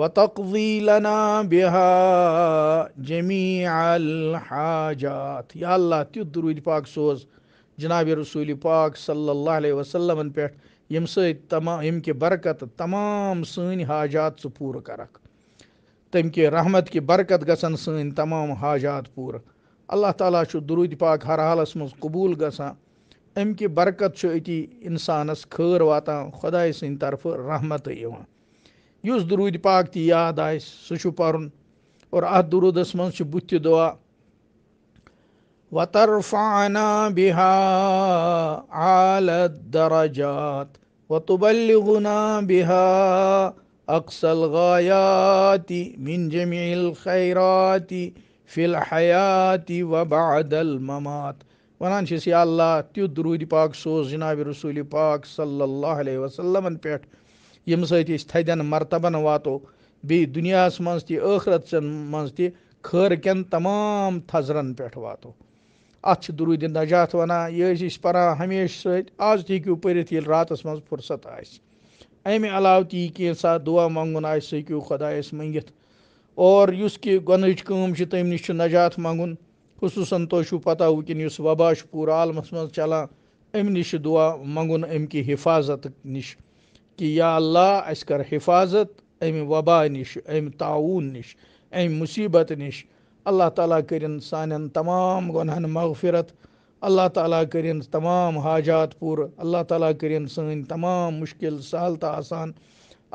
وَتَقْضِي لَنَا بِهَا جَمِيعَ الْحَاجَاتِ یا اللہ تیُتھ درود پاک سوز جناب رسول پاک صلی اللہ علیہ وسلمن پٮ۪ٹھ ییٚمہِ سۭتۍ ییٚمہِ کہِ برکت تمام سٲنۍ حاجات ژٕ پوٗرٕ کَرکھ تَمہِ کہِ رحمت کہِ برکت گژھن سٲنۍ تمام حاجات پوٗرٕ اللہ تعالیٰ چھُ درود پاک ہر حالس منٛز قبوٗل گژھان اَمہِ کہِ برکت چھُ أتی اِنسانس خٲر واتان خۄداے سٕنٛدِ طرفہٕ رحمتٕے یِوان یُس درود پاک تہِ یاد آسہِ سُہ چھُ پَرُن اور اَتھ درودس منٛز چھُ بُتھِ تہِ دُعا وَتَرفَعْنَا بِهَا عَالَى الدَّرَجَاتِ وَتُبَلِّغُنَا بِهَا أَقْصَى الْغَايَاتِ مِنْ جَمِيعِ الْخَيْرَاتِ فِي الْحَيَاةِ وَبَعْدَ الْمَمَاتِ وَنان چھِس یا اللہ تیُتھ درود پاک سوز جناب رسول پاک صلی اللہ علیہ وسلمن پٮ۪ٹھ ییٚمہِ سۭتۍ أسۍ تھدٮ۪ن مرتبن واتو بیٚیہِ دُنیاہس منٛز تہِ ٲخرتس منٛز تہِ خٲر کٮ۪ن تمام تھزرن پٮ۪ٹھ واتو اَتھ چھِ درود نجات وَنان یہِ ٲسۍ أسۍ پَران ہمیشہِ سۭتۍ آز تہِ ہیٚکِو پٔرِتھ ییٚلہِ راتس منٛز فُرصت آسہِ اَمہِ علاوٕ تہِ یہِ کینٛژھا دُعا منٛگُن آسہِ سُہ ہیٚکِو خۄدایس منٛگِتھ اور یُس کہِ گۄنہٕچ کٲم چھِ تَمہِ نِش چھُ نجات منٛگُن خصوٗصن تۄہہِ چھُو پتہ وٕنکٮ۪ن یُس وبا چھُ پوٗرٕ عالمس منٛز چلان اَمہِ نِش چھُ دُعا منٛگُن اَمہِ کہِ حِفاظت نِش کہِ یا اللہ اَسہِ کر حِفاظت اَمہِ وبا نِش اَمہِ تعاوٗن نِش اَمہِ مُصیٖبت نِش اللہ تعالیٰ کٔرِنۍ سانٮ۪ن تمام گۄنہن مغفرت اللہ تعالیٰ کٔرِنۍ تمام حاجات پوٗرٕ اللہ تعالیٰ کٔرِنۍ سٲنۍ تمام مُشکِل سہل تہٕ آسان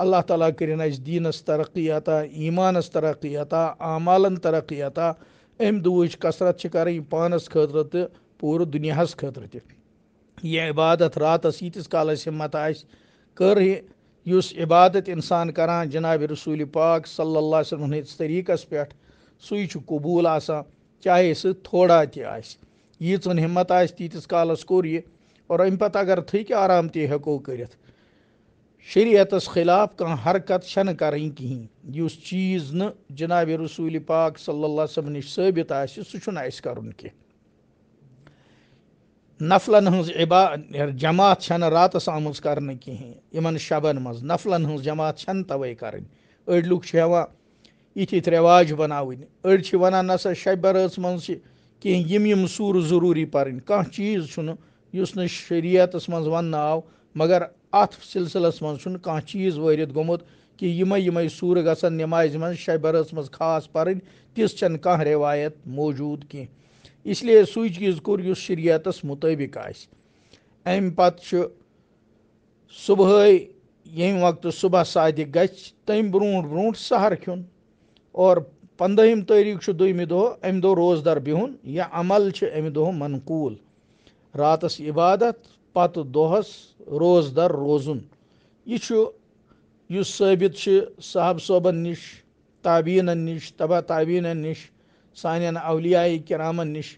اللہ تعالیٰ کٔرِنۍ اَسہِ دیٖنس ترقی عطا ایٖمانس ترقی عطا اعمالن ترقی عطا اَمہِ دُعاہٕچ کثرت چھِ کَرٕنۍ پانس خٲطرٕ تہٕ پوٗرٕ دُنیاہس خٲطرٕ تہِ یہِ عبادت راتس ییٖتِس کالس ہِمت آسہِ کٔر یہِ یُس عبادت اِنسان کران جناب رسول پاک صلی اللہ علیہ وسلم ہٕنٛدِس طریٖقس پٮ۪ٹھ سُے چھُ قبوٗل آسان چاہے سُہ تھوڑا تہِ آسہِ ییٖژن ہِمت آسہِ تیٖتِس کالس کوٚر یہِ اور اَمہِ پتہٕ اگر تھٔکۍ آرام تہِ ہٮ۪کو کٔرِتھ شریعتس خِلاف کانٛہہ حرکت چھنہٕ کرٕنۍ کِہینۍ یُس چیٖز نہٕ جناب رسول پاک صلی اللہ علیہ وسلم نِش ثٲبت آسہِ سُہ چھُنہٕ اَسہِ کرُن کینٛہہ نفلن ہٕنٛز جماعت چھنہٕ راتس آمٕژ کرنہٕ کِہینۍ یِمن شبن منٛز نفلن ہٕنٛز جماعت چھنہٕ توے کرٕنۍ أڑۍ لُکھ چھِ ہٮ۪وان یِتھۍ یِتھۍ رٮ۪واج بناوٕنۍ أڑۍ چھِ ونان نسا شبِ برٲژ منٛز چھِ کینٛہہ یِم سوٗرٕ ضروٗری پرٕنۍ کانٛہہ چیٖز چھُنہٕ یُس نہٕ شریعتس منٛز وننہٕ آو مگر اتھ سلسلس منٛز چھُنہٕ کانٛہہ چیٖز وٲرِتھ گوٚمُت کہِ یِمے سوٗرٕ گژھن نٮ۪مازِ منٛز شبِ برٲژ منٛز خاص پرٕنۍ تِژھ چھنہٕ کانٛہہ رٮ۪وایت موٗجوٗد کینٛہہ اسلیے سُے چیٖز کوٚر یُس شریعتس مُطٲبق آسہِ اَمہِ پتہٕ چھُ صُبحٲے ییٚمہِ وقتہٕ صبح صادق گژھِ تمہِ برونٛٹھ سحر کھیوٚن اور 15ہِم تٲریٖخ چھُ دوٚیمہِ دۄہ اَمہِ دۄہ روزدر بِہُن یہِ عمل چھُ اَمہِ دۄہ منقوٗل راتس عبادت پتہٕ دۄہس روزدر روزُن یہِ چھُ یُس ثٲبت چھُ صحاب صٲبن نِش تابیٖنن نِش تبا تابیٖنن نِش سانٮ۪ن اولیاے کرامن نِش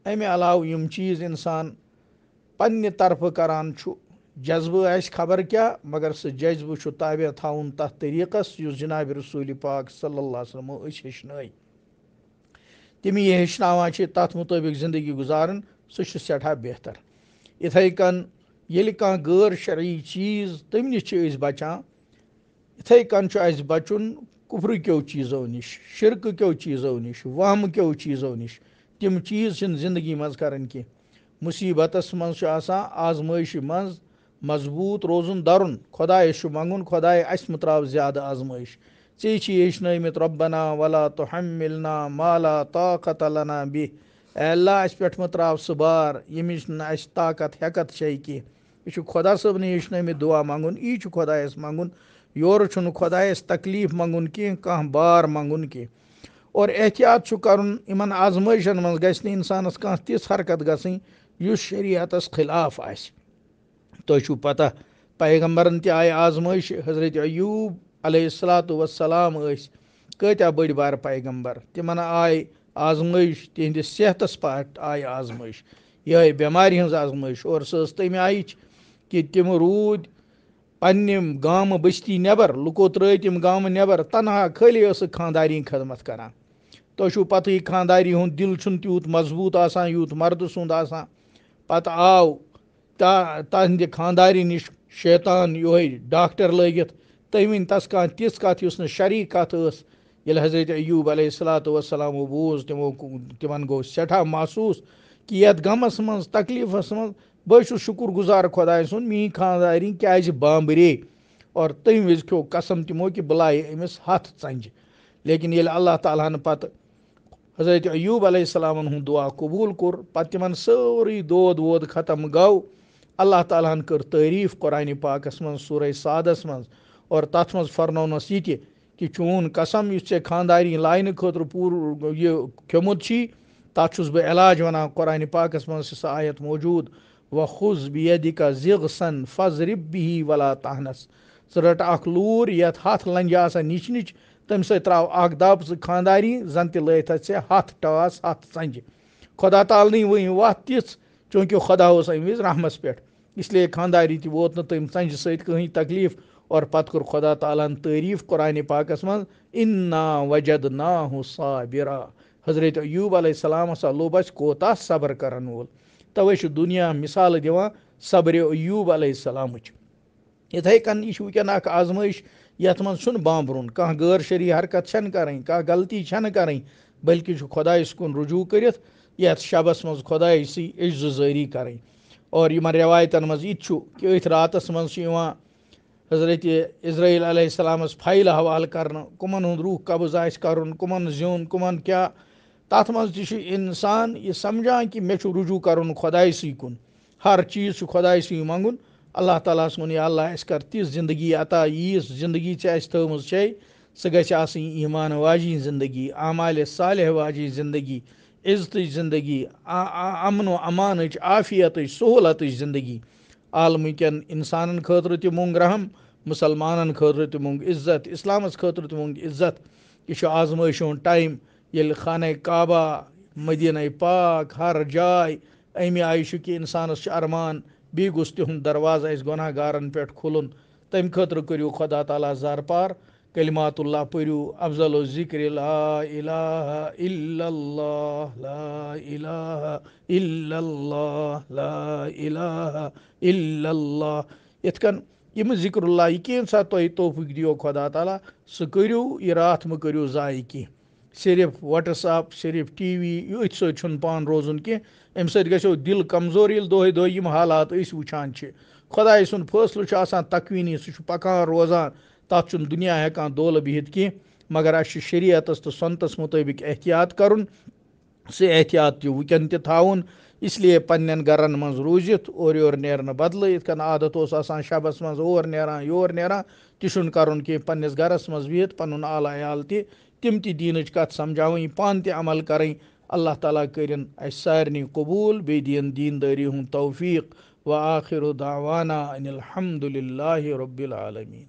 اَمہِ علاوٕ یِم چیٖز اِنسان پننہِ طرفہٕ کران چھُ جذبہٕ آسہِ خبر کیٛاہ مگر سُہ جذبہٕ چھُ تابع تھاوُن تتھ طریٖقس یُس جناب رسول پاک صلی اللہ علیہ وسلمو أسۍ ہیٚچھنٲے تِم یہِ ہیٚچھناوان چھِ تتھ مُطٲبق زندگی گُزارٕنۍ سُہ چھُ سٮ۪ٹھاہ بہتر یِتھے کٔنۍ ییٚلہِ کانٛہہ غٲر شرعی چیٖز تمہِ نِش چھِ أسۍ بچان یِتھے کٔنۍ چھُ اَسہِ بچُن کُفرٕ کیو چیٖزو نِش شرکہٕ کیو چیٖزو نِش وہمہٕ کیو چیٖزو نِش تِم چیٖز چھِنہٕ زندگی منٛز کرٕنۍ کینٛہہ مُصیٖبتس منٛز چھُ آسان آزمٲیشہِ منٛز مضبوٗط روزُن درُن خۄدایس چھُ منٛگُن خۄداے اَسہِ مہ ترٛاو زیادٕ آزمٲیش ژےٚ چھِ ہیٚچھنٲومٕتۍ رۄبنا ولا تحملنا ما لا طاقت لنا بِہ اے اللہ اَسہِ پٮ۪ٹھ مہ ترٛاو سُہ بار ییٚمِچ نہٕ اَسہِ طاقت ہٮ۪کتھ چھے کینٛہہ یہِ چھُ خۄدا صٲبنٕے ہیٚچھنٲومٕتۍ دُعا منٛگُن یی چھُ خۄدایس منٛگُن یورٕ چھُنہٕ خۄدایس تکلیٖف منٛگُن کینٛہہ کانٛہہ بار منٛگُن کینٛہہ اور احتیاط چھُ کرُن یِمن آزمٲیشن منٛز گژھِ نہٕ انسانس کانٛہہ تِژھ حرکت گژھٕنۍ یُس شریعتس خِلاف آسہِ تۄہہِ چھُو پتہ پیغمبرن تہِ آیہِ آزمٲیشہِ حضرت ایوٗب علیہ الصلاتُ وسلام ٲسۍ کۭتیاہ بٔڑۍ بارٕ پیغمبر تِمن آیہِ آزمٲیش تِہنٛدِس صحتس پٮ۪ٹھ آیہِ آزمٲیش یِہے بٮ۪مارِ ہٕنٛز آزمٲیش اور سۄ ٲس تمہِ آیِچ کہِ تِم روٗدۍ پننہِ گامہٕ بٔستی نٮ۪بر لُکو ترٲے تِم گامہٕ نٮ۪بر تنہا خٲلی ٲسٕکھ خانٛداری خدمت کران تۄہہِ چھُو پتہٕے خانٛداری ہُنٛد دِل چھُنہٕ تیوٗت مضبوٗط آسان یوٗت مردٕ سُنٛد آسان پتہٕ آو تہنٛدِ خانٛدارِ نِش شیطان یِہوے ڈاکٹر لٲگِتھ تُہۍ ؤنۍ تَس کانٛہہ تِژھ کَتھ یُس نہٕ شرعی کَتھ ٲس. ییٚلہِ حضرت ایوٗب علیہ الصلاتُ وسلامو بوٗز تِمن گوٚو سٮ۪ٹھاہ محسوٗس کہِ یَتھ غمَس منٛز تکلیٖفَس منٛز بہٕ چھُس شُکُر گُزار خۄداے سُنٛد میٛٲنۍ خانٛدارِنۍ کیٛازِ بامبرے اور تَمہِ وِزِ کھیوٚو قسم تِمو کہِ بہٕ لایہِ أمِس 100 ژَنٛجہِ. لیکِن ییٚلہِ اللہ تعالیٰ ہن پَتہٕ حضرت ایوٗب علیہ السلامن ہُنٛد دُعا قبوٗل کوٚر پَتہٕ تِمن سٲرٕے دود وود ختم گوٚو. اللہ تعالیٰ ہن کٔر تعٲریٖف قرآنِ پاکَس منٛز سورہ صادَس منٛز اور تَتھ منٛز فرنوونَس یہِ تہِ کہِ چون قسم یُس ژےٚ خانٛدارِنۍ لاینہٕ خٲطرٕ پوٗرٕ یہِ کھیوٚمُت چھی تَتھ چھُس بہٕ علاج وَنان قرآنِ پاکَس منٛز چھِ سۄ آیت موجوٗد وَخُذ بِیَدِکَ ضِغثًا فَضرِب بِہی وَلا تَہنَس. ژٕ رَٹ اکھ لوٗر یَتھ 100 لنٛجہِ آسان نِچ نِچ تَمہِ سۭتۍ ترٛاو اکھ دَب ژٕ خانٛدارِنۍ زَن تہِ لٲیتھ ژےٚ 100 ٹاس 100 ژَنٛجہِ. خۄدا تعالنٕے ؤنۍ وَتھ تِژھ چوٗنٛکہِ خۄدا اوس اَمہِ وِزِ رحمَس پٮ۪ٹھ اِسلیے خانٛدارِ تہِ ووت نہٕ تٔمۍ ژَنٛجہِ سۭتۍ کٕہٕنۍ تکلیٖف. اور پَتہٕ کوٚر خۄدا تعالیٰ ہن تعٲریٖف قرآنِ پاکَس منٛز اِنَّا وَجَدناہُ صابِرا. حضرت ایوٗب علیہ السلام ہسا لوٚب اَسہِ کوتاہ صبر کرن وول. تَوے چھُ دُنیا مِثالہٕ دِوان صبرِ ایوٗب علیہ السلامٕچ. یِتھَے کٔنۍ یہِ چھُ وٕنکٮ۪ن اکھ آزمٲیش یَتھ منٛز چھُنہٕ بامبرُن کانٛہہ غٲر شرعی حرکت چھَنہٕ کَرٕنۍ کانٛہہ غلطی چھَنہٕ کَرٕنۍ بٔلکہِ چھُ خۄدایَس کُن رجوٗع کٔرِتھ یَتھ شبَس منٛز خۄدایسٕے عجزٕزٲری کَرٕنۍ. اور یِمن رٮ۪وایتَن منٛز یہِ تہِ چھُ کہِ أتھۍ راتَس منٛز چھُ یِوان حضرت اِسراییل علیہ السلامَس فایلہٕ حوالہٕ کرنہٕ کٕمن ہُنٛد روح قبض آسہِ کَرُن کٕمن زیُن کٕمن کیٛاہ. تَتھ منٛز تہِ چھُ اِنسان یہِ سَمجھان کہِ مےٚ چھُ رجوٗع کَرُن خۄدایسٕے کُن ہر چیٖز چھُ خۄدایسٕے منٛگُن. اللہ تعالیٰ ہَس ووٚن یا اللہ اَسہِ کر تِژھ زندگی عطا ییٖژ زندگی ژےٚ اَسہِ تھٲومٕژ چھے سۄ گژھِ آسٕنۍ ایٖمان واجیٚنۍ زندگی اعمالِ صالح واجیٚنۍ زندگی عزتٕچ زندگی اَمن و امانٕچ عافیتٕچ سہوٗلتٕچ زندگی. عالمہٕ کٮ۪ن اِنسانن خٲطرٕ تہِ موٚنٛگ رحم مُسلمانن خٲطرٕ تہِ موٚنٛگ عزت اِسلامَس خٲطرٕ تہِ موٚنٛگ عزت. یہِ چھُ آزمٲیشہِ ہُنٛد ٹایم ییٚلہِ خانہ کعبہ مدیٖنہ پاک ہر جاے اَمہِ آیہِ چھُ کہِ اِنسانَس چھُ ارمان بیٚیہِ گوٚژھ تِہُنٛد دروازٕ اَسہِ گۄناہ گارن پٮ۪ٹھ کھُلُن. تَمہِ خٲطرٕ کٔرِو خۄدا تعالیٰ زارپار کلمات اللہ پٔرِو افضل و ذِکرِ لا الہ الا اللہ لا الہ الا اللہ لا الہ الا اللہ. یِتھ کٔنۍ یِم ذِکر اللہ یہِ کینٛژھا ساتہٕ تۄہہِ توفیٖق دِیو خۄدا تعالیٰ سُہ کٔرِو یہِ راتھ مہٕ کٔرِو ضایہِ کینٛہہ. صرف وَٹٕس اپ صرف ٹی وی أتھۍ سۭتۍ چھُنہٕ پان روزُن کینٛہہ اَمہِ سۭتۍ گژھیو دِل کمزور ییٚلہِ دۄہے دۄہے یِم حالات أسۍ وٕچھان چھِ. خۄداے سُنٛد فٲصلہٕ چھُ آسان تقویٖنی سُہ چھُ پکان روزان تَتھ چھُنہٕ دُنیا ہٮ۪کان دولہٕ بِہِتھ کینٛہہ مگر اَسہِ چھُ شریعتس تہٕ سۄنتس مُطٲبِق احتیاط کَرُن. سُہ احتیاط تہِ وٕنکٮ۪ن تہِ تھاوُن اِسلیے پنٛنٮ۪ن گرن منٛز روٗزِتھ اورٕ یورٕ نیرنہٕ بدلہٕ یِتھ کٔنۍ عادت اوس آسان شبس منٛز اور نیران یور نیران تہِ چھُنہٕ کَرُن کینٛہہ. پنٛنِس گرس منٛز بِہِتھ پنُن اعلیٰ عیال تہِ تِم تہِ دیٖنٕچ کَتھ سمجھاوٕنۍ پانہٕ تہِ عمل کَرٕنۍ. اللہ تعالیٰ کٔرِنۍ اَسہِ سارنٕے قبوٗل بیٚیہِ دِیِن دیٖندٲری ہُنٛد توفیٖق. وآخِر دعوانا ان الحمدُ للہ رب العالمیٖن.